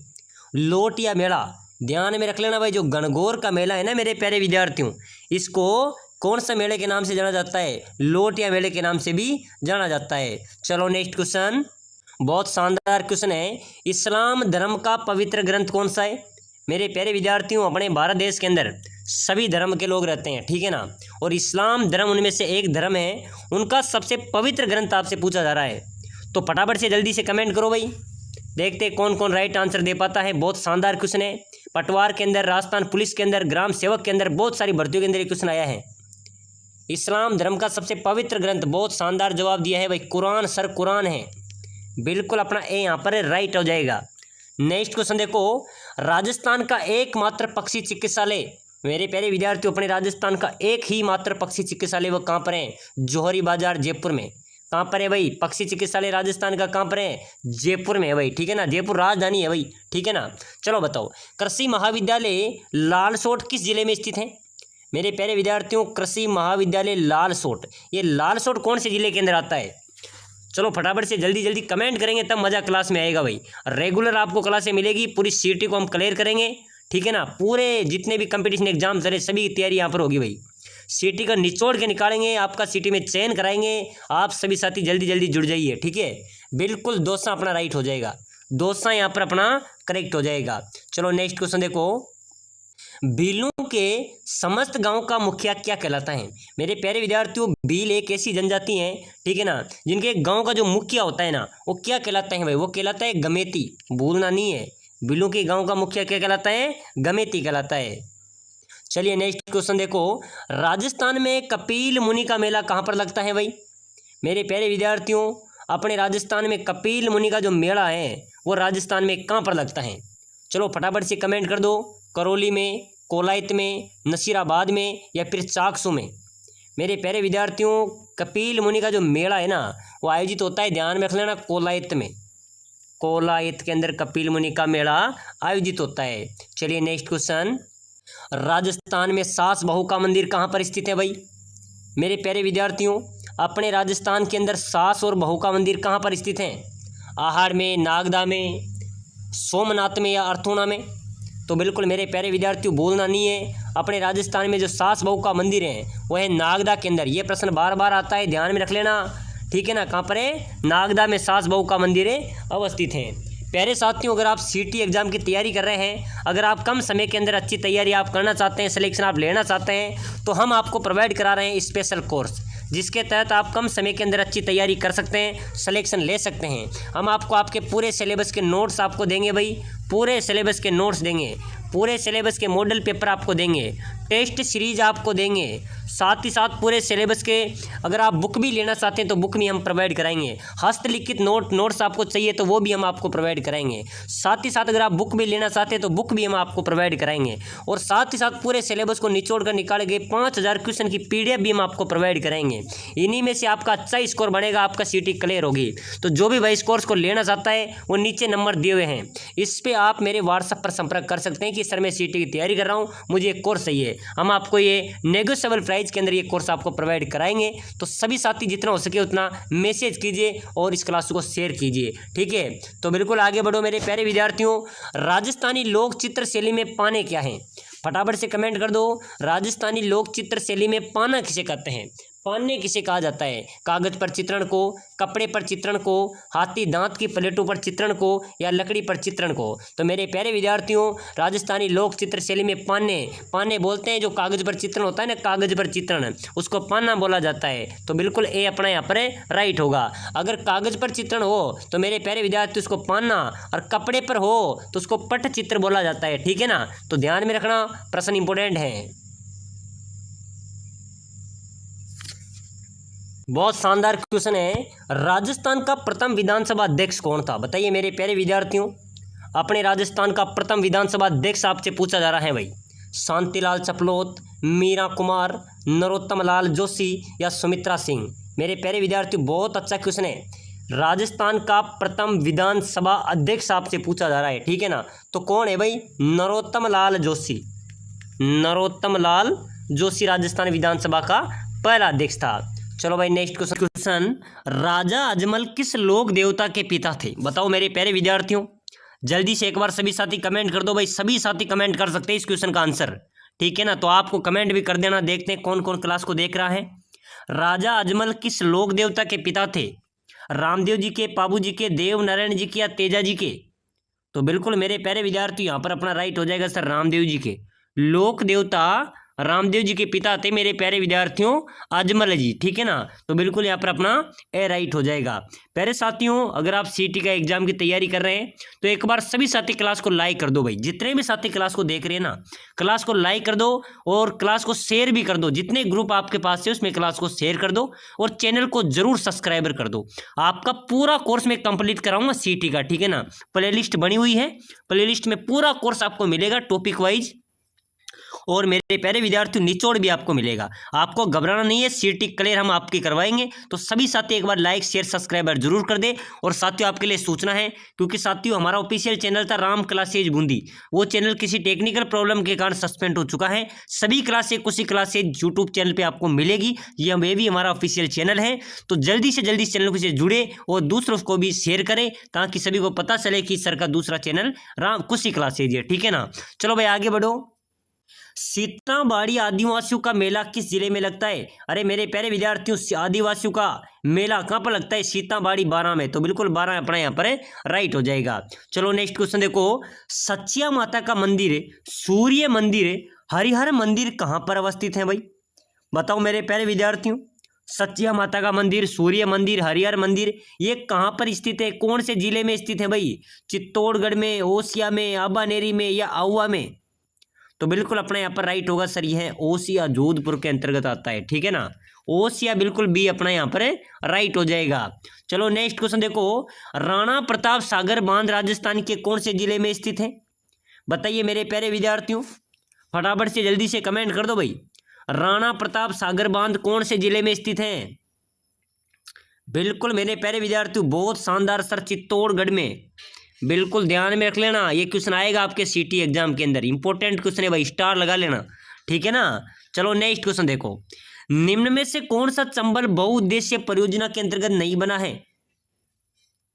लोटिया मेला ध्यान में रख लेना भाई, जो गणगौर का मेला है ना मेरे प्यारे विद्यार्थियों, इसको कौन सा मेले के नाम से जाना जाता है? लोटिया मेले के नाम से भी जाना जाता है। चलो नेक्स्ट क्वेश्चन, बहुत शानदार क्वेश्चन है। इस्लाम धर्म का पवित्र ग्रंथ कौन सा है? मेरे प्यारे विद्यार्थियों, अपने भारत देश के अंदर सभी धर्म के लोग रहते हैं, ठीक है ना, और इस्लाम धर्म उनमें से एक धर्म है, उनका सबसे पवित्र ग्रंथ आपसे पूछा जा रहा है। तो फटाफट से जल्दी से कमेंट करो भाई, देखते कौन कौन राइट आंसर दे पाता है। बहुत शानदार क्वेश्चन है। पटवार के अंदर, राजस्थान पुलिस के अंदर, ग्राम सेवक के अंदर, बहुत सारी भर्तियों के अंदर ये क्वेश्चन आया है। इस्लाम धर्म का सबसे पवित्र ग्रंथ, बहुत शानदार जवाब दिया है भाई, कुरान। सर कुरान है, बिल्कुल अपना ए यहाँ पर राइट हो जाएगा। नेक्स्ट क्वेश्चन देखो, राजस्थान का एकमात्र पक्षी चिकित्सालय, मेरे प्यारे विद्यार्थियों, अपने राजस्थान का एक ही मात्र पक्षी चिकित्सालय वो कहाँ पर है? जौहरी बाजार जयपुर में। कहाँ पर है भाई पक्षी चिकित्सालय राजस्थान का? कहाँ पर है? जयपुर में है भाई, ठीक है ना, जयपुर राजधानी है भाई, ठीक है ना। चलो बताओ, कृषि महाविद्यालय लालसोट किस जिले में स्थित है? मेरे प्यारे विद्यार्थियों, कृषि महाविद्यालय लालसोट, ये लालसोट कौन से जिले के अंदर आता है? चलो फटाफट से जल्दी जल्दी कमेंट करेंगे तब मजा क्लास में आएगा भाई। रेगुलर आपको क्लासें मिलेगी, पूरी सीटी को हम क्लियर करेंगे, ठीक है ना। पूरे जितने भी कंपटीशन एग्जाम चले सभी की तैयारी यहाँ पर होगी भाई। सीटी का निचोड़ के निकालेंगे, आपका सीटी में चयन कराएंगे। आप सभी साथी जल्दी जल्दी जुड़ जाइए, ठीक है। बिल्कुल दोसा अपना राइट हो जाएगा, दोसा यहाँ पर अपना करेक्ट हो जाएगा। चलो नेक्स्ट क्वेश्चन देखो, भीलों के समस्त गांव का मुखिया क्या कहलाता है? मेरे प्यारे विद्यार्थियों, भील एक ऐसी जनजाति है, ठीक है ना, जिनके गांव का जो मुखिया होता है ना, वो क्या कहलाता है भाई? वो कहलाता है गमेती, भूलना नहीं है। भीलों के गांव का मुखिया क्या कहलाता है? गमेती कहलाता है। चलिए नेक्स्ट क्वेश्चन देखो, राजस्थान में कपिल मुनि का मेला कहाँ पर लगता है भाई? मेरे प्यारे विद्यार्थियों, अपने राजस्थान में कपिल मुनि का जो मेला है वो राजस्थान में कहाँ पर लगता है? चलो फटाफट से कमेंट कर दो। करौली में, कोलायत में, नसीराबाद में, या फिर चाकसू में। मेरे प्यारे विद्यार्थियों, कपिल मुनि का जो मेला है ना वो आयोजित होता है, ध्यान में रख लेना, कोलायत में। कोलायत के अंदर कपिल मुनि का मेला आयोजित होता है। चलिए नेक्स्ट क्वेश्चन, राजस्थान में सास बहू का मंदिर कहाँ पर स्थित है भाई? मेरे प्यारे विद्यार्थियों, अपने राजस्थान के अंदर सास और बहू का मंदिर कहाँ पर स्थित है? आहाड़ में, नागदा में, सोमनाथ में, या अर्थोना में? तो बिल्कुल मेरे प्यारे विद्यार्थियों भूलना नहीं है, अपने राजस्थान में जो सास बहू का मंदिर है वह है नागदा के अंदर। ये प्रश्न बार बार आता है, ध्यान में रख लेना, ठीक है ना। कहाँ पर है? नागदा में सास बहू का मंदिर अवस्थित है। प्यारे साथियों, अगर आप सीटी एग्जाम की तैयारी कर रहे हैं, अगर आप कम समय के अंदर अच्छी तैयारी आप करना चाहते हैं, सिलेक्शन आप लेना चाहते हैं, तो हम आपको प्रोवाइड करा रहे हैं स्पेशल कोर्स, जिसके तहत आप कम समय के अंदर अच्छी तैयारी कर सकते हैं, सिलेक्शन ले सकते हैं। हम आपको आपके पूरे सिलेबस के नोट्स आपको देंगे भाई, पूरे सिलेबस के नोट्स देंगे, पूरे सिलेबस के मॉडल पेपर आपको देंगे, टेस्ट सीरीज आपको देंगे, साथ ही साथ पूरे सिलेबस के अगर आप बुक भी लेना चाहते हैं तो बुक भी हम प्रोवाइड कराएंगे। हस्तलिखित नोट्स आपको चाहिए तो वो भी हम आपको प्रोवाइड कराएंगे। साथ ही साथ अगर आप बुक भी लेना चाहते हैं तो बुक भी हम आपको प्रोवाइड कराएंगे। और साथ ही साथ पूरे सिलेबस को निचोड़ कर निकाले गए 5000 क्वेश्चन की PDF भी हम आपको प्रोवाइड कराएंगे। इन्हीं में से आपका अच्छा स्कोर बनेगा, आपका सीटी क्लियर होगी। तो जो भी भाई इस कोर्स को लेना चाहता है वो नीचे नंबर दिए हुए हैं, इस पर आप मेरे व्हाट्सएप पर संपर्क कर सकते हैं कि सर मैं सीटी की तैयारी कर रहा हूँ, मुझे एक कोर्स चाहिए। हम आपको ये नेगोशिएबल प्राइस के अंदर ये कोर्स आपको प्रोवाइड कराएंगे। तो सभी साथी जितना हो सके उतना मैसेज कीजिए और इस क्लास को शेयर कीजिए, ठीक है। तो बिल्कुल आगे बढ़ो मेरे प्यारे विद्यार्थियों। राजस्थानी लोक चित्र शैली में पाने क्या है? फटाफट से कमेंट कर दो। राजस्थानी लोक चित्र शैली में पाना किसे कहते हैं? पाने किसे कहा जाता है? कागज पर चित्रण को, कपड़े पर चित्रण को, हाथी दांत की प्लेटों पर चित्रण को, या लकड़ी पर चित्रण को? तो मेरे प्यारे विद्यार्थियों, राजस्थानी लोक चित्र शैली में पाने बोलते हैं, जो कागज पर चित्रण होता है ना, कागज पर चित्रण, उसको पाना बोला जाता है। तो बिल्कुल ए अपना यहाँ पर राइट होगा। अगर कागज पर चित्रण हो तो मेरे प्यारे विद्यार्थी उसको पाना, और कपड़े पर हो तो उसको पट चित्र बोला जाता है, ठीक है ना। तो ध्यान में रखना, प्रश्न इंपोर्टेंट है। बहुत शानदार क्वेश्चन है। राजस्थान का प्रथम विधानसभा अध्यक्ष कौन था? बताइए मेरे प्यारे विद्यार्थियों, अपने राजस्थान का प्रथम विधानसभा अध्यक्ष आपसे पूछा जा रहा है भाई। शांतिलाल चपलोत, मीरा कुमार, नरोत्तम लाल जोशी, या सुमित्रा सिंह? मेरे प्यारे विद्यार्थियों बहुत अच्छा क्वेश्चन है। राजस्थान का प्रथम विधानसभा अध्यक्ष आपसे पूछा जा रहा है, ठीक है ना। तो कौन है भाई? नरोत्तम लाल जोशी। नरोत्तम लाल जोशी राजस्थान विधानसभा का पहला अध्यक्ष था। चलो भाई नेक्स्ट क्वेश्चन, राजा अजमल किस लोक देवता के पिता थे? बताओ मेरे प्यारे विद्यार्थियों, जल्दी से एक बार सभी साथी कमेंट कर दो भाई, सभी साथी कमेंट कर सकते हैं इस क्वेश्चन का आंसर, ठीक है ना। तो आपको कमेंट भी कर देना, देखते हैं कौन कौन क्लास को देख रहा है। राजा अजमल किस लोक देवता के पिता थे? रामदेव जी के, पाबू जी के, देव नारायण जी के या तेजा जी के? तो बिल्कुल मेरे प्यारे विद्यार्थी यहाँ पर अपना राइट हो जाएगा सर रामदेव जी के। लोक देवता रामदेव जी के पिता थे मेरे प्यारे विद्यार्थियों अजमल जी, ठीक है ना। तो बिल्कुल यहाँ पर अपना ए राइट हो जाएगा। प्यारे साथियों, अगर आप सीटी का एग्जाम की तैयारी कर रहे हैं तो एक बार सभी साथी क्लास को लाइक कर दो भाई, जितने भी साथी क्लास को देख रहे हैं ना, क्लास को लाइक कर दो और क्लास को शेयर भी कर दो। जितने ग्रुप आपके पास है उसमें क्लास को शेयर कर दो और चैनल को जरूर सब्सक्राइबर कर दो। आपका पूरा कोर्स में कंप्लीट कराऊंगा सीटी का, ठीक है ना। प्लेलिस्ट बनी हुई है, प्लेलिस्ट में पूरा कोर्स आपको मिलेगा टॉपिक वाइज, और मेरे प्यारे विद्यार्थियों निचोड़ भी आपको मिलेगा। आपको घबराना नहीं है, सीटी क्लियर हम आपकी करवाएंगे। तो सभी साथी एक बार लाइक शेयर सब्सक्राइबर जरूर कर दे। और साथियों आपके लिए सूचना है, क्योंकि साथियों हमारा ऑफिशियल चैनल था राम क्लासेज बूंदी, वो चैनल किसी टेक्निकल प्रॉब्लम के कारण सस्पेंड हो चुका है। सभी क्लासेज कुछ क्लासेज यूट्यूब चैनल पर आपको मिलेगी, ये भी हमारा ऑफिशियल चैनल है। तो जल्दी से जल्दी इस चैनल से जुड़े और दूसरों को भी शेयर करें, ताकि सभी को पता चले कि सर का दूसरा चैनल राम कुछ क्लासेज है, ठीक है ना। चलो भाई आगे बढ़ो। सीताबाड़ी आदिवासियों का मेला किस जिले में लगता है? अरे मेरे प्यारे विद्यार्थियों, आदिवासियों का मेला कहाँ पर लगता है? सीताबाड़ी 12 में। तो बिल्कुल 12 अपना यहाँ पर राइट हो जाएगा। चलो नेक्स्ट क्वेश्चन देखो, सचिया माता का मंदिर, सूर्य मंदिर, हरिहर मंदिर कहाँ पर अवस्थित है भाई? बताओ मेरे प्यारे विद्यार्थियों, सचिया माता का मंदिर, सूर्य मंदिर, हरिहर मंदिर, ये कहाँ पर स्थित है? कौन से जिले में स्थित है भाई? चित्तौड़गढ़ में, ओसिया में, आबानेरी में या आहुआ में? तो बिल्कुल अपना यहाँ पर राइट होगा सर, यह है ओसिया, जोधपुर के अंतर्गत आता है, ठीक है ना। ओसिया बिल्कुल बी अपना यहाँ पर राइट हो जाएगा। चलो नेक्स्ट क्वेश्चन देखो, राणा प्रताप सागर बांध राजस्थान के कौन से जिले में स्थित है? बताइए मेरे प्यारे विद्यार्थियों, फटाफट से जल्दी से कमेंट कर दो भाई। राणा प्रताप सागर बांध कौन से जिले में स्थित है? बिल्कुल मेरे प्यारे विद्यार्थियों बहुत शानदार सर, चित्तौड़गढ़ में। बिल्कुल ध्यान में रख लेना, ये क्वेश्चन आएगा आपके सीटी एग्जाम के अंदर, इंपॉर्टेंट क्वेश्चन है भाई, स्टार लगा लेना, ठीक है ना। चलो नेक्स्ट क्वेश्चन देखो, निम्न में से कौन सा चंबल बहुउद्देश्य परियोजना के अंतर्गत नहीं बना है?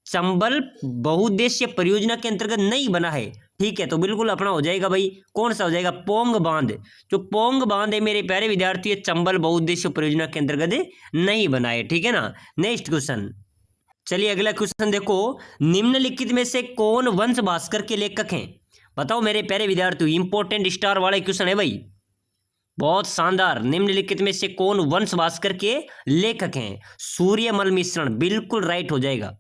चंबल बहुउद्देश्य परियोजना के अंतर्गत नहीं बना है, ठीक है। तो बिल्कुल अपना हो जाएगा भाई, कौन सा हो जाएगा? पोंग बांध। जो पोंग बांध है मेरे प्यारे विद्यार्थी, चंबल बहुउद्देश्य परियोजना के अंतर्गत नहीं बना है, ठीक है ना। नेक्स्ट क्वेश्चन, चलिए अगला क्वेश्चन देखो, निम्नलिखित में से कौन वंश भास्कर के लेखक हैं? बताओ मेरे प्यारे विद्यार्थियों, इंपॉर्टेंट स्टार वाले क्वेश्चन है भाई, बहुत शानदार। निम्नलिखित में से कौन वंश भास्कर के लेखक हैं? सूर्यमल मिश्रण, बिल्कुल राइट हो जाएगा।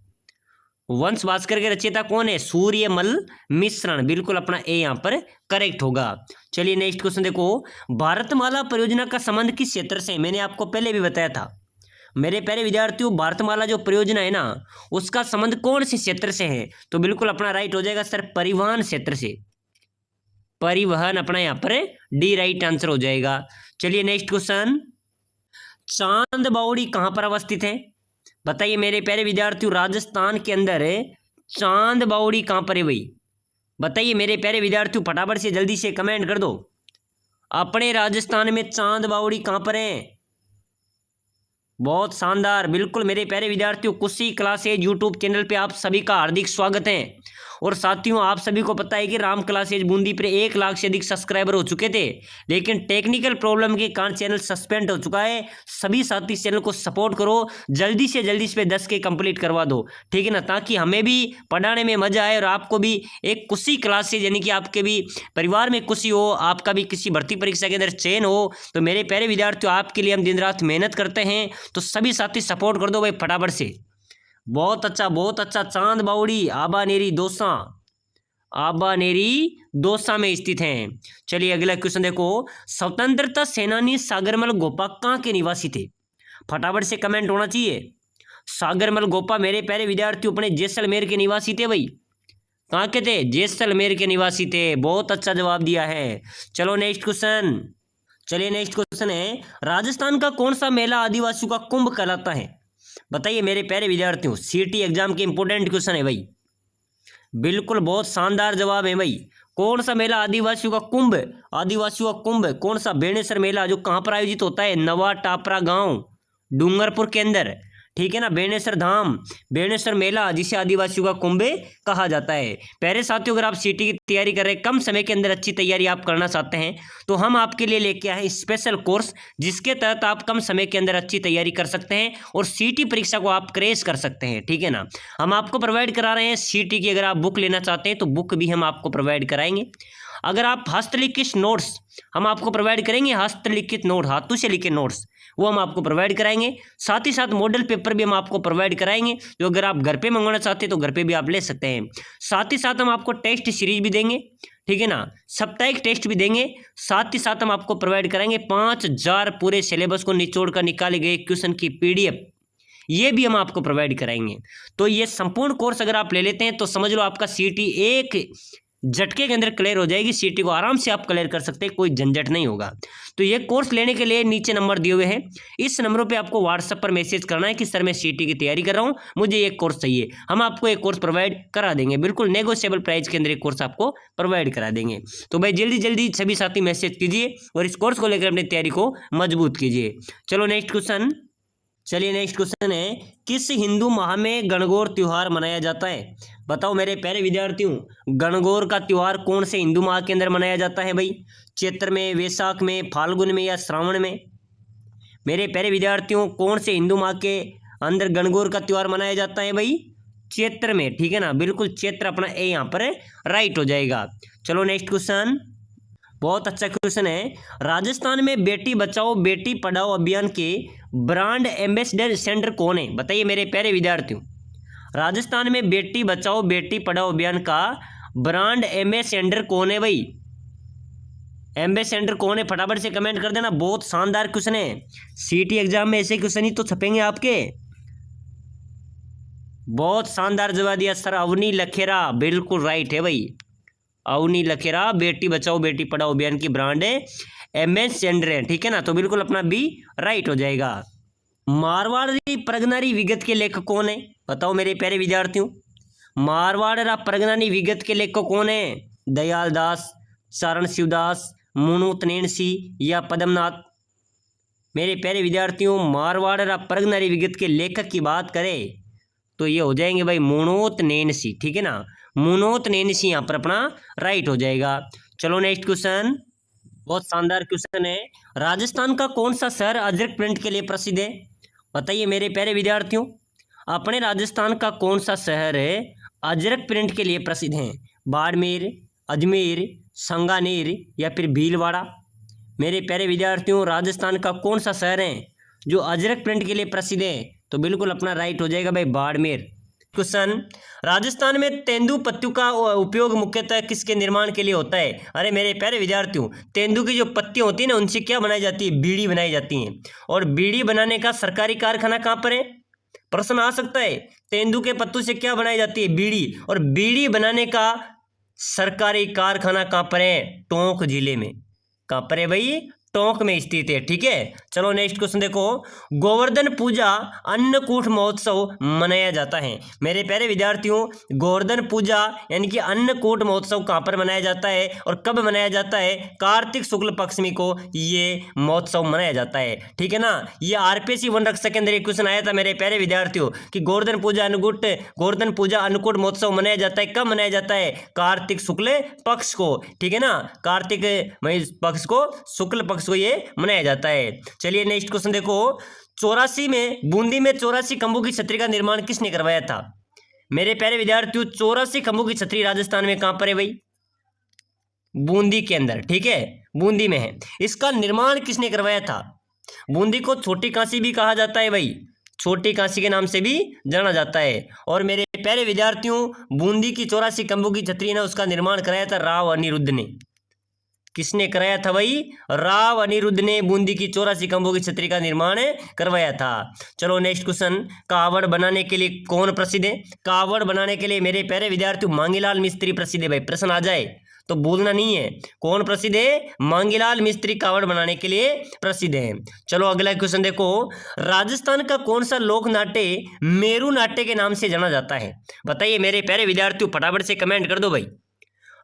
वंश भास्कर के रचयिता कौन है? सूर्यमल मिश्रण, बिल्कुल अपना ए यहाँ पर करेक्ट होगा। चलिए नेक्स्ट क्वेश्चन देखो, भारतमाला परियोजना का संबंध किस क्षेत्र से है? मैंने आपको पहले भी बताया था मेरे प्यारे विद्यार्थियों, भारतमाला जो परियोजना है ना, उसका संबंध कौन से क्षेत्र से है? तो बिल्कुल अपना राइट हो जाएगा सर, परिवहन क्षेत्र से। परिवहन अपना यहाँ पर डी राइट आंसर हो जाएगा। चलिए नेक्स्ट क्वेश्चन, चांद बावड़ी कहाँ पर अवस्थित है? बताइए मेरे प्यारे विद्यार्थियों, राजस्थान के अंदर चांद बावड़ी कहाँ पर है भाई? बताइए मेरे प्यारे विद्यार्थियों, फटाफट से जल्दी से कमेंट कर दो। अपने राजस्थान में चांद बावड़ी कहाँ पर है? बहुत शानदार, बिल्कुल मेरे प्यारे विद्यार्थियों, कुशी क्लासेज यूट्यूब चैनल पे आप सभी का हार्दिक स्वागत है। और साथियों आप सभी को पता है कि राम क्लासेज बूंदी पर 1 लाख से अधिक सब्सक्राइबर हो चुके थे, लेकिन टेक्निकल प्रॉब्लम के कारण चैनल सस्पेंड हो चुका है। सभी साथी इस चैनल को सपोर्ट करो, जल्दी से जल्दी इस पर 10 के कंप्लीट करवा दो, ठीक है ना, ताकि हमें भी पढ़ाने में मजा आए और आपको भी एक कुशी क्लासेज, यानी कि आपके भी परिवार में खुशी हो, आपका भी किसी भर्ती परीक्षा के अंदर चयन हो। तो मेरे प्यारे विद्यार्थियों, आपके लिए हम दिन रात मेहनत करते हैं, तो सभी साथी सपोर्ट कर दो भाई फटाफट से। बहुत अच्छा बहुत अच्छा। चांद बावड़ी आबानेरी दौसा, आबानेरी दौसा में स्थित हैं। चलिए अगला क्वेश्चन देखो, स्वतंत्रता सेनानी सागरमल गोपा कहाँ के निवासी थे? फटाफट से कमेंट होना चाहिए। सागरमल गोपा मेरे प्यारे विद्यार्थियों अपने जैसलमेर के निवासी थे भाई। कहाँ के थे? जैसलमेर के निवासी थे। बहुत अच्छा जवाब दिया है। चलो नेक्स्ट क्वेश्चन, चलिए नेक्स्ट क्वेश्चन है, राजस्थान का कौन सा मेला आदिवासियों का कुंभ कहलाता है? बताइए मेरे प्यारे विद्यार्थियों, सीटी एग्जाम के इंपोर्टेंट क्वेश्चन है भाई, बिल्कुल बहुत शानदार जवाब है भाई। कौन सा मेला? आदिवासियों का कुंभ। आदिवासियों का कुंभ कौन सा? बेणेसर मेला, जो कहाँ पर आयोजित होता है? नवा टापरा गांव, डूंगरपुर के अंदर, ठीक है ना। बेणेसर धाम, बेणेसर मेला, जिसे आदिवासियों का कुंभ कहा जाता है। प्यारे साथियों, अगर आप सीटी की तैयारी कर रहे हैं, कम समय के अंदर अच्छी तैयारी आप करना चाहते हैं, तो हम आपके लिए लेके आए स्पेशल कोर्स, जिसके तहत आप कम समय के अंदर अच्छी तैयारी कर सकते हैं और सीटी परीक्षा को आप क्रैश कर सकते हैं, ठीक है ना। हम आपको प्रोवाइड करा रहे हैं सीटी की, अगर आप बुक लेना चाहते हैं तो बुक भी हम आपको प्रोवाइड कराएंगे। अगर आप हस्तलिखित नोट्स हम आपको प्रोवाइड करेंगे, हस्तलिखित नोट, हाथों से लिखे नोट्स, वो हम आपको प्रोवाइड कराएंगे। साथ ही साथ मॉडल पेपर भी हम आपको प्रोवाइड कराएंगे, जो अगर आप घर पे मंगवाना चाहते हैं तो घर पे भी आप ले सकते हैं। साथ ही साथ हम आपको टेस्ट सीरीज भी देंगे, ठीक है ना, साप्ताहिक टेस्ट भी देंगे। साथ ही साथ हम आपको प्रोवाइड कराएंगे 5000 पूरे सिलेबस को निचोड़ कर निकाले गए क्वेश्चन की PDF, ये भी हम आपको प्रोवाइड कराएंगे। तो ये संपूर्ण कोर्स अगर आप ले लेते हैं तो समझ लो आपका सीटी एक झटके के अंदर क्लियर हो जाएगी। सीटी को आराम से आप क्लियर कर सकते हैं, कोई झंझट नहीं होगा। तो ये कोर्स लेने के लिए नीचे नंबर दिए हुए हैं, इस नंबरों पे आपको व्हाट्सएप पर मैसेज करना है कि सर मैं सीटी की तैयारी कर रहा हूँ, मुझे ये कोर्स चाहिए। हम आपको एक कोर्स प्रोवाइड करा देंगे, बिल्कुल नेगोशिएबल प्राइस के अंदर एक कोर्स आपको प्रोवाइड करा देंगे। तो भाई जल्दी जल्दी सभी साथी मैसेज कीजिए और इस कोर्स को लेकर अपनी तैयारी को मजबूत कीजिए। चलो नेक्स्ट क्वेश्चन, चलिए नेक्स्ट क्वेश्चन है, किस हिंदू माह में गणगौर त्योहार मनाया जाता है? बताओ मेरे प्यारे विद्यार्थियों, गणगौर का त्योहार कौन से हिंदू माह के अंदर मनाया जाता है भाई? चैत्र में, वैशाख में, फाल्गुन में या श्रावण में? मेरे प्यारे विद्यार्थियों, कौन से हिंदू माह के अंदर गणगौर का त्योहार मनाया जाता है भाई? चैत्र में, ठीक है ना, बिल्कुल चैत्र अपना ए यहाँ पर राइट हो जाएगा। चलो नेक्स्ट क्वेश्चन, बहुत अच्छा क्वेश्चन है। राजस्थान में बेटी बचाओ बेटी पढ़ाओ अभियान के ब्रांड एम्बेसडर सेंटर कौन है? बताइए मेरे प्यारे विद्यार्थियों, राजस्थान में बेटी बचाओ बेटी पढ़ाओ अभियान का ब्रांड एम्बेसडर कौन है भाई? एम्बेसडर कौन है? फटाफट से कमेंट कर देना। बहुत शानदार क्वेश्चन है, सीटी एग्जाम में ऐसे क्वेश्चन ही तो छपेंगे आपके। बहुत शानदार जवाब दिया सर, अवनी लखेरा, बिल्कुल राइट है भाई। अवनी लखेरा बेटी बचाओ बेटी पढ़ाओ अभियान की ब्रांड है एम्बेसडर है, ठीक है ना, तो बिल्कुल अपना बी राइट हो जाएगा। मारवाड़ी प्रगनारी विगत के लेखक कौन है? बताओ मेरे प्यारे विद्यार्थियों, मारवाड़ प्रगनारी विगत के लेखक कौन है? दयाल दास, चरण शिवदास, मुनु तनेनसी या पद्मनाथ? मेरे प्यारे विद्यार्थियों, मारवाड़ प्रगनारी विगत के लेखक की बात करें तो ये हो जाएंगे भाई मुनोत नैनसी, ठीक है ना, मुनोत नैनसी यहाँ पर अपना राइट हो जाएगा। चलो नेक्स्ट क्वेश्चन, बहुत शानदार क्वेश्चन है। राजस्थान का कौन सा शहर अजरक प्रिंट के लिए प्रसिद्ध है? बताइए मेरे प्यारे विद्यार्थियों, अपने राजस्थान का कौन सा शहर है अजरक प्रिंट के लिए प्रसिद्ध है? बाड़मेर, अजमेर, संगानेर या फिर भीलवाड़ा? मेरे प्यारे विद्यार्थियों, राजस्थान का कौन सा शहर है जो अजरक प्रिंट के लिए प्रसिद्ध है? तो बिल्कुल अपना राइट हो जाएगा भाई बाड़मेर। क्वेश्चन, राजस्थान में तेंदू पत्तियों का उपयोग मुख्यतः किसके निर्माण के लिए होता है? अरे मेरे प्यारे विद्यार्थियों, तेंदू की जो पत्तियां होती है ना, उनसे क्या बनाई जाती है? बीड़ी बनाई जाती है। और बीड़ी बनाने का सरकारी कारखाना कहाँ पर है? प्रश्न आ सकता है, तेंदू के पत्तों से क्या बनाई जाती है? बीड़ी। और बीड़ी बनाने का सरकारी कारखाना कहाँ पर है? टोंक जिले में। कहाँ पर है भाई? टोंक में स्थित है, ठीक है। चलो नेक्स्ट क्वेश्चन देखो, गोवर्धन पूजा अन्नकूट महोत्सव मनाया जाता है। मेरे प्यारे विद्यार्थियों, गोवर्धन पूजा यानी कि अन्नकूट महोत्सव कहाँ पर मनाया जाता है और कब मनाया जाता है? कार्तिक शुक्ल पक्षमी को ये महोत्सव मनाया जाता है, ठीक है ना। ये RPSC वन रक्षक के अंदर एक क्वेश्चन आया था मेरे प्यारे विद्यार्थियों कि गोवर्धन पूजा अन्नकूट महोत्सव मनाया जाता है, कब मनाया जाता है? कार्तिक शुक्ल पक्ष को, ठीक है ना, कार्तिक पक्ष को, शुक्ल पक्ष को ये मनाया जाता है। चलिए नेक्स्ट क्वेश्चन देखो, 84 में बूंदी में 84 खंभों की छतरी का निर्माण किसने करवाया था? मेरे प्यारे विद्यार्थियों, 84 खंभों की छतरी राजस्थान में कहां पर है भाई? बूंदी के अंदर, ठीक है, बूंदी में है। इसका निर्माण किसने करवाया था? बूंदी को छोटी काशी भी कहा जाता है भाई, छोटी काशी के नाम से भी जाना जाता है। और मेरे प्यारे विद्यार्थियों, बूंदी की 84 खंभों की छतरी ना, उसका निर्माण कराया था राव अनिरुद्ध ने। किसने कराया था भाई? राव अनिरुद्ध ने बूंदी की 84 खंभों की छतरी का निर्माण करवाया था। चलो नेक्स्ट क्वेश्चन, कावड़ बनाने के लिए कौन प्रसिद्ध है? कावड़ बनाने के लिए मेरे प्यारे विद्यार्थियों मांगीलाल मिस्त्री प्रसिद्ध है भाई। प्रश्न आ जाए तो बोलना नहीं है, कौन प्रसिद्ध है? मांगीलाल मिस्त्री कावड़ बनाने के लिए प्रसिद्ध है। चलो अगला क्वेश्चन देखो, राजस्थान का कौन सा लोक नाट्य मेरू नाट्य के नाम से जाना जाता है? बताइए मेरे प्यारे विद्यार्थियों, फटाफट से कमेंट कर दो भाई।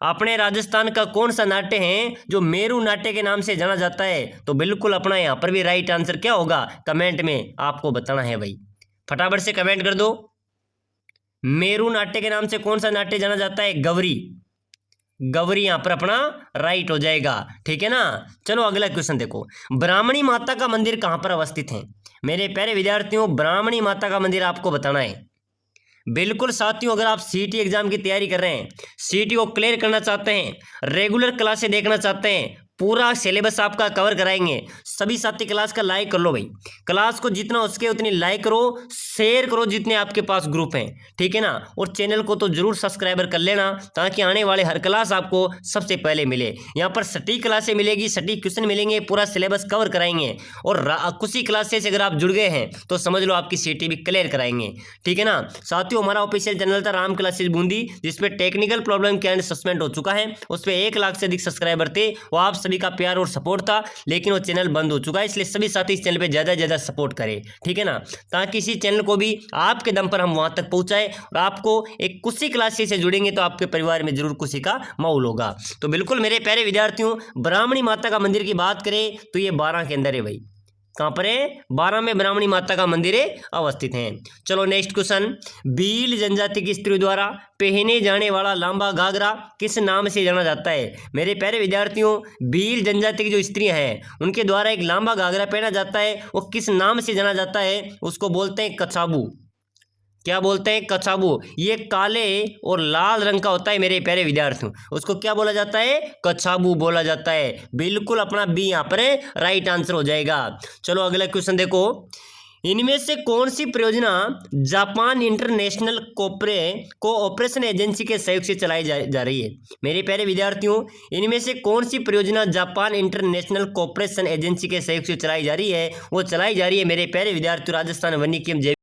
अपने राजस्थान का कौन सा नाट्य है जो मेरू नाट्य के नाम से जाना जाता है? तो बिल्कुल अपना यहाँ पर भी राइट आंसर क्या होगा, कमेंट में आपको बताना है भाई, फटाफट से कमेंट कर दो। मेरू नाट्य के नाम से कौन सा नाट्य जाना जाता है? गौरी। गौरी यहाँ पर अपना राइट हो जाएगा, ठीक है ना। चलो अगला क्वेश्चन देखो, ब्राह्मणी माता का मंदिर कहाँ पर अवस्थित है? मेरे प्यारे विद्यार्थियों, ब्राह्मणी माता का मंदिर आपको बताना है। बिल्कुल साथियों, अगर आप सीटी एग्जाम की तैयारी कर रहे हैं, सीटी को क्लियर करना चाहते हैं, रेगुलर क्लासें देखना चाहते हैं, पूरा सिलेबस आपका कवर कराएंगे, सभी साथी क्लास का लाइक कर लो भाई, क्लास को जितना हो सके उतनी लाइक करो, शेयर करो जितने आपके पास ग्रुप हैं, ठीक है ना। और चैनल को तो जरूर सब्सक्राइबर कर लेना ताकि आने वाले हर क्लास आपको सबसे पहले मिले। यहाँ पर सटीक क्लासें मिलेगी, सटीक क्वेश्चन मिलेंगे, पूरा सिलेबस कवर कराएंगे। और कुछ ही क्लासेस से अगर आप जुड़ गए हैं तो समझ लो आपकी सीटी भी क्लियर कराएंगे, ठीक है ना। साथियों, हमारा ऑफिशियल चैनल था राम क्लासेस बूंदी, जिसमें टेक्निकल प्रॉब्लम के सस्पेंड हो चुका है, उस पर 1 लाख से अधिक सब्सक्राइबर थे, वो आप सभी का प्यार और सपोर्ट था, लेकिन वो चैनल बंद हो चुका है। इसलिए सभी साथी इस चैनल पे ज़्यादा से ज़्यादा सपोर्ट करें, ठीक है ना, ताकि इसी चैनल को भी आपके दम पर हम वहां तक पहुंचाएं और आपको एक कुछ क्लासेस से जुड़ेंगे तो आपके परिवार में जरूर खुशी का माहौल होगा। तो बिल्कुल मेरे प्यारे विद्यार्थियों, ब्राह्मणी माता का मंदिर की बात करें तो ये 12 के अंदर है भाई। कहाँ पर है? 12 में ब्राह्मणी माता का मंदिर अवस्थित है। चलो नेक्स्ट क्वेश्चन, भील जनजाति की स्त्रियों द्वारा पहने जाने वाला लंबा घाघरा किस नाम से जाना जाता है? मेरे प्यारे विद्यार्थियों, भील जनजाति की जो स्त्रियां हैं उनके द्वारा एक लंबा घाघरा पहना जाता है, वो किस नाम से जाना जाता है? उसको बोलते हैं कछाबू। क्या बोलते हैं? कछाबू। ये काले और लाल रंग का होता है मेरे प्यारे विद्यार्थियों, उसको क्या बोला जाता है? कछाबू बोला जाता है। बिल्कुल अपना बी यहाँ पर राइट आंसर हो जाएगा। चलो अगला क्वेश्चन देखो, इनमें से कौन सी परियोजना जापान इंटरनेशनल कोऑपरेशन एजेंसी के सहयोग से चलाई जा रही है? मेरे प्यारे विद्यार्थियों, इनमें से कौन सी परियोजना जापान इंटरनेशनल कोऑपरेशन एजेंसी के सहयोग से चलाई जा रही है? वो चलाई जा रही है मेरे प्यारे विद्यार्थियों राजस्थान वन्यजीव